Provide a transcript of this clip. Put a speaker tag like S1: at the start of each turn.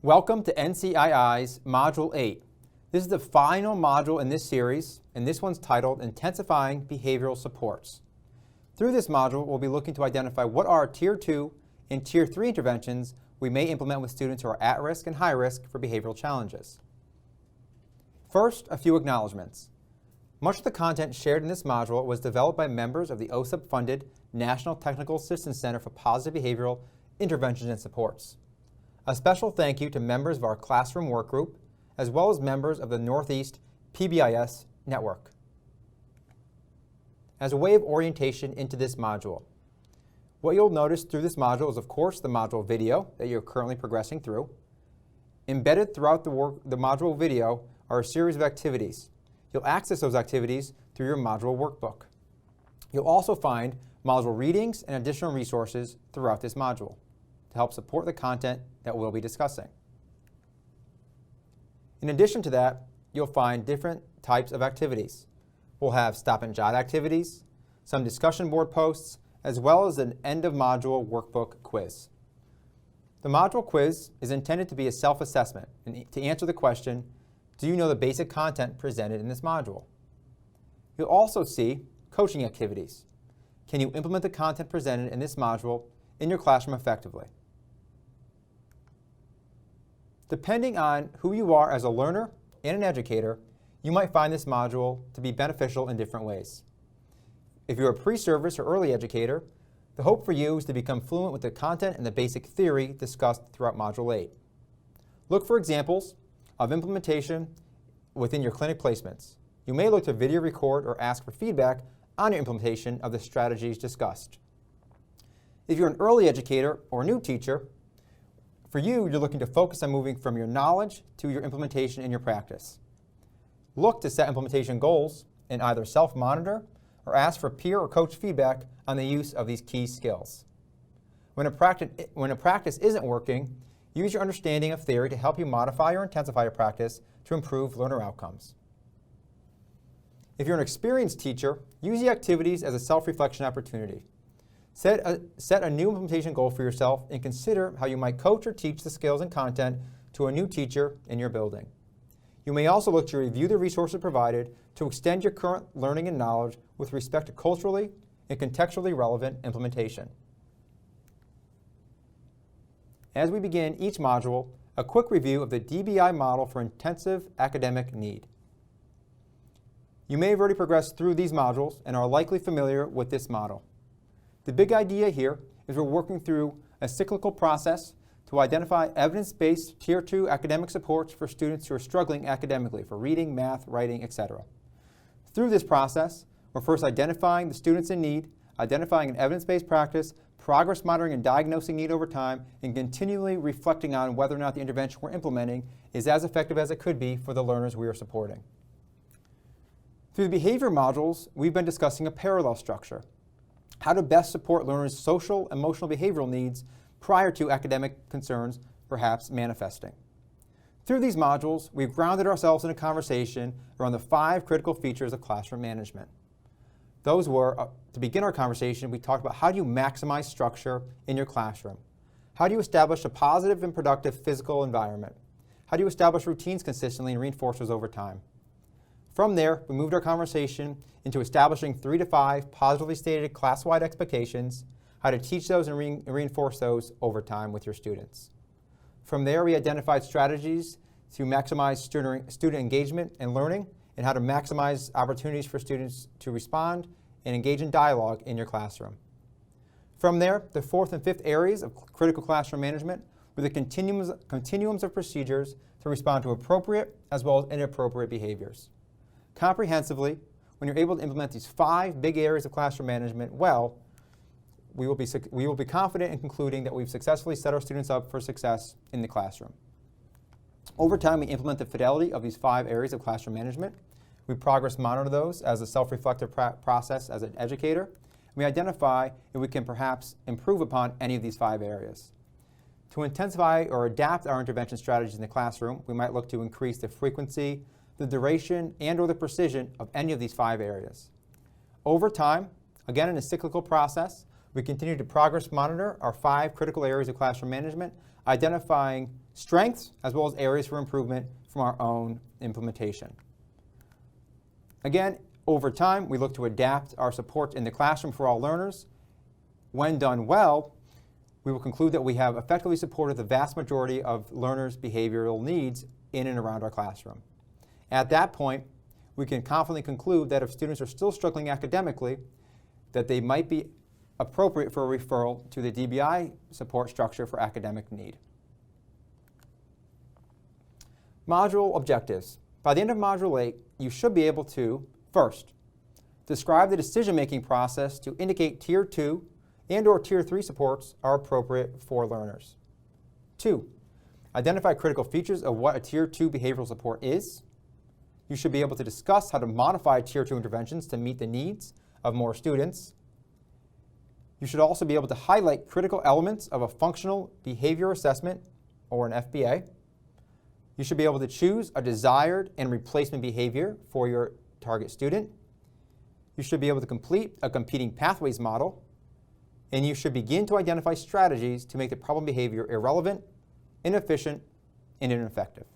S1: Welcome to NCII's Module 8. This is the final module in this series, and this one's titled Intensifying Behavioral Supports. Through this module, we'll be looking to identify what are Tier 2 and Tier 3 interventions we may implement with students who are at risk and high risk for behavioral challenges. First, a few acknowledgments. Much of the content shared in this module was developed by members of the OSIP-funded National Technical Assistance Center for Positive Behavioral Interventions and Supports. A special thank you to members of our classroom work group, as well as members of the Northeast PBIS network. As a way of orientation into this module, what you'll notice through this module is, of course, the module video that you're currently progressing through. Embedded throughout the module video are a series of activities. You'll access those activities through your module workbook. You'll also find module readings and additional resources throughout this module to help support the content that we'll be discussing. In addition to that, you'll find different types of activities. We'll have stop and jot activities, some discussion board posts, as well as an end-of-module workbook quiz. The module quiz is intended to be a self-assessment and to answer the question, do you know the basic content presented in this module? You'll also see coaching activities. Can you implement the content presented in this module in your classroom effectively? Depending on who you are as a learner and an educator, you might find this module to be beneficial in different ways. If you're a pre-service or early educator, the hope for you is to become fluent with the content and the basic theory discussed throughout Module 8. Look for examples of implementation within your clinic placements. You may look to video record or ask for feedback on your implementation of the strategies discussed. If you're an early educator or a new teacher, for you, you're looking to focus on moving from your knowledge to your implementation in your practice. Look to set implementation goals and either self-monitor or ask for peer or coach feedback on the use of these key skills. When a practice isn't working, use your understanding of theory to help you modify or intensify your practice to improve learner outcomes. If you're an experienced teacher, use the activities as a self-reflection opportunity. Set a new implementation goal for yourself and consider how you might coach or teach the skills and content to a new teacher in your building. You may also look to review the resources provided to extend your current learning and knowledge with respect to culturally and contextually relevant implementation. As we begin each module, a quick review of the DBI model for intensive academic need. You may have already progressed through these modules and are likely familiar with this model. The big idea here is we're working through a cyclical process to identify evidence-based Tier 2 academic supports for students who are struggling academically for reading, math, writing, etc. Through this process, we're first identifying the students in need, identifying an evidence-based practice, progress monitoring and diagnosing need over time, and continually reflecting on whether or not the intervention we're implementing is as effective as it could be for the learners we are supporting. Through the behavior modules, we've been discussing a parallel structure, how to best support learners' social, emotional, behavioral needs prior to academic concerns perhaps manifesting. Through these modules, we've grounded ourselves in a conversation around the 5 critical features of classroom management. Those were, to begin our conversation, we talked about how do you maximize structure in your classroom? How do you establish a positive and productive physical environment? How do you establish routines consistently and reinforce those over time? From there, we moved our conversation into establishing 3 to 5 positively stated class-wide expectations, how to teach those and reinforce those over time with your students. From there, we identified strategies to maximize student engagement and learning, and how to maximize opportunities for students to respond and engage in dialogue in your classroom. From there, the 4th and 5th areas of critical classroom management were the continuums of procedures to respond to appropriate as well as inappropriate behaviors. Comprehensively, when you're able to implement these 5 big areas of classroom management well, we will be confident in concluding that we've successfully set our students up for success in the classroom. Over time, we implement the fidelity of these 5 areas of classroom management. We progress monitor those as a self-reflective process as an educator. We identify if we can perhaps improve upon any of these 5 areas. To intensify or adapt our intervention strategies in the classroom, we might look to increase the frequency, the duration, and/or the precision of any of these 5 areas. Over time, again in a cyclical process, we continue to progress monitor our 5 critical areas of classroom management identifying strengths as well as areas for improvement from our own implementation. Again, over time, we look to adapt our support in the classroom for all learners. When done well, we will conclude that we have effectively supported the vast majority of learners' behavioral needs in and around our classroom. At that point, we can confidently conclude that if students are still struggling academically, that they might be appropriate for a referral to the DBI support structure for academic need. Module objectives. By the end of Module 8, you should be able to, first, describe the decision-making process to indicate Tier 2 and/or Tier 3 supports are appropriate for learners. 2, identify critical features of what a Tier 2 behavioral support is. You should be able to discuss how to modify Tier 2 interventions to meet the needs of more students. You should also be able to highlight critical elements of a functional behavior assessment, or an FBA. You should be able to choose a desired and replacement behavior for your target student. You should be able to complete a competing pathways model. And you should begin to identify strategies to make the problem behavior irrelevant, inefficient, and ineffective.